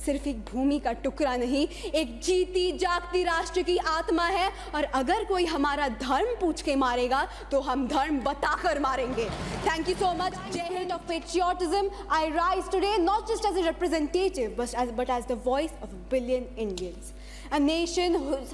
सिर्फ एक भूमि का टुकड़ा नहीं, एक जीती जागती राष्ट्र की आत्मा है। और अगर कोई हमारा धर्म पूछ के मारेगा तो हम धर्म बताकर मारेंगे। Thank you so much. Jai Hind of patriotism. I rise today not just as a representative but as the voice of a billion Indians. A nation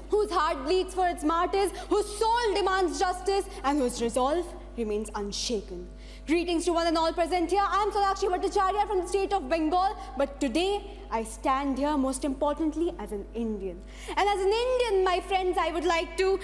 whose heart bleeds for its martyrs, whose soul demands justice, and whose resolve remains unshaken. Greetings to one and all present here. I am Sonakshi Bhattacharya from the state of Bengal, but today I stand here most importantly as an Indian. And as an Indian, my friends, I would like to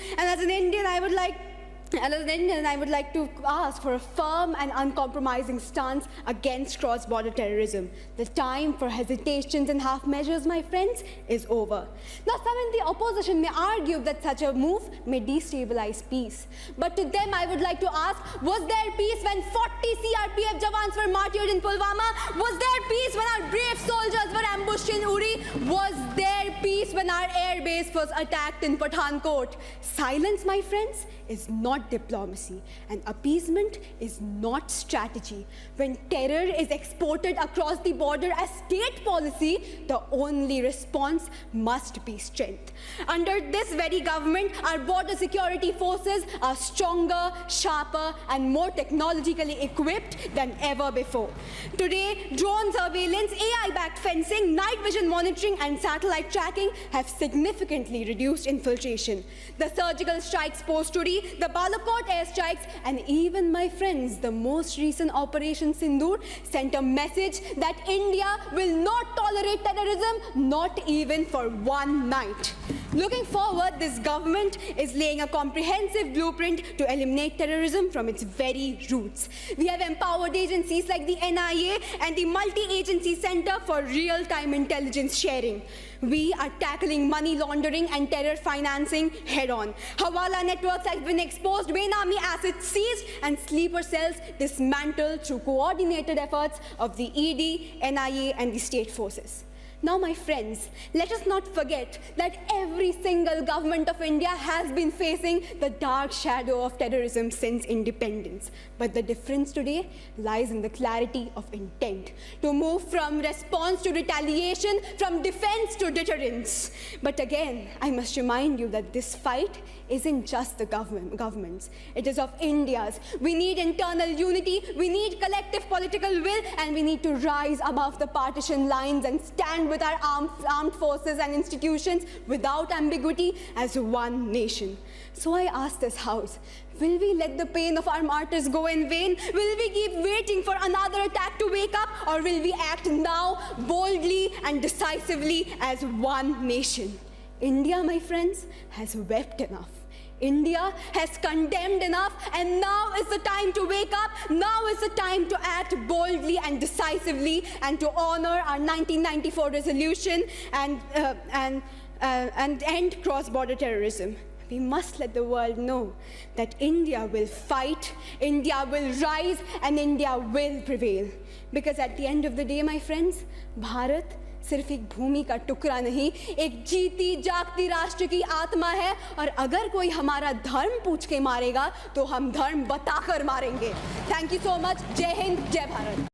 ask for a firm and uncompromising stance against cross-border terrorism. The time for hesitations and half measures, my friends, is over. Now, some in the opposition may argue that such a move may destabilize peace. But to them, I would like to ask, was there peace when 40 CRPF jawans were martyred in Pulwama? Was there peace when our brave soldiers were ambushed in Uri? Was there peace when our air base was attacked in Pathankot? Silence, my friends, is not diplomacy, and appeasement is not strategy. When terror is exported across the border as state policy, the only response must be strength. Under this very government, our border security forces are stronger, sharper, and more technologically equipped than ever before. Today, drone surveillance, AI-backed fencing, night vision monitoring, and satellite tracking have significantly reduced infiltration. The surgical strikes post-Uri, the Balakot airstrikes, and even, my friends, the most recent Operation Sindoor sent a message that India will not tolerate terrorism, not even for one night. Looking forward, this government is laying a comprehensive blueprint to eliminate terrorism from its very roots. We have empowered agencies like the NIA and the Multi-Agency Center for Real-Time Intelligence Sharing. We are tackling money laundering and terror financing head-on. Hawala networks have been exposed, Benami assets seized, and sleeper cells dismantled through coordinated efforts of the ED, NIA, and the state forces. Now, my friends, let us not forget that every single government of India has been facing the dark shadow of terrorism since independence. But the difference today lies in the clarity of intent to move from response to retaliation, from defense to deterrence. But again, I must remind you that this fight isn't just the government's. It is of India's. We need internal unity, we need collective political will, and we need to rise above the partition lines and stand with our armed forces and institutions without ambiguity as one nation. So I ask this House, will we let the pain of our martyrs go in vain? Will we keep waiting for another attack to wake up? Or will we act now boldly and decisively as one nation? India, my friends, has wept enough. India has condemned enough, and now is the time to wake up. Now is the time to act boldly and decisively and to honor our 1994 resolution and end cross-border terrorism. We must let the world know that India will fight, India will rise, and India will prevail. Because at the end of the day, my friends, Bharat सिर्फ एक भूमि का टुकड़ा नहीं, एक जीती जागती राष्ट्र की आत्मा है। और अगर कोई हमारा धर्म पूछ के मारेगा तो हम धर्म बताकर मारेंगे। Thank you so much. जय हिंद, जय भारत।